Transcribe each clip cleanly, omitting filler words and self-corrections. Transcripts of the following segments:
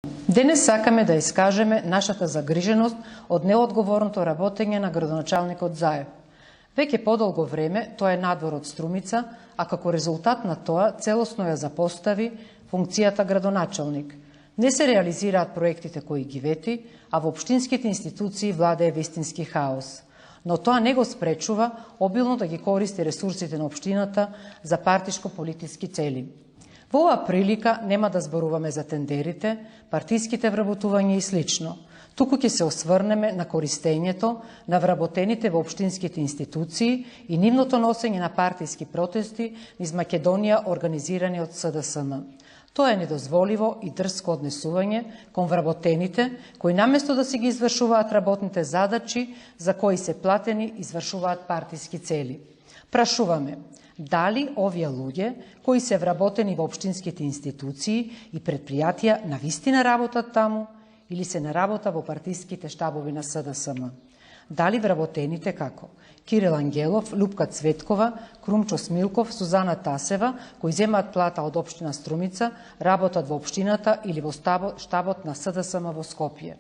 Денес сакаме да искажеме нашата загриженост од неодговорното работење на градоначалникот Заев. Веќе подолго време тој е надвор од Струмица, а како резултат на тоа целосно ја запостави функцијата градоначалник. Не се реализираат проектите кои ги вети, а во општинските институции владее вистински хаос. Но тоа не го спречува обилно да ги користи ресурсите на општината за партишко-политички цели. Во оваа прилика нема да зборуваме за тендерите, партиските вработувања и слично. Туку ќе се осврнеме на користењето на вработените во општинските институции и нивното носење на партиски протести низ Македонија организирани од СДСМ. Тоа е недозволиво и дрско однесување кон вработените, кои наместо да си ги извршуваат работните задачи за кои се платени, извршуваат партиски цели. Прашуваме, дали овие луѓе, кои се вработени во општинските институции и предпријатија, навистина работат таму или се на работа во партиските штабови на СДСМ? Дали вработените како Кирил Ангелов, Лупка Цветкова, Крумчо Смилков, Сузана Тасева, кои земаат плата од општина Струмица, работат во општината или во штабот на СДСМ во Скопје?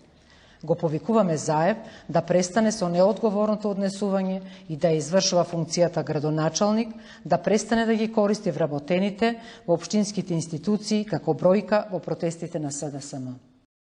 Го повикуваме Заев да престане со неодговорното однесување и да извршува функцијата градоначалник, да престане да ги користи вработените во општинските институции како бројка во протестите на СДСМ.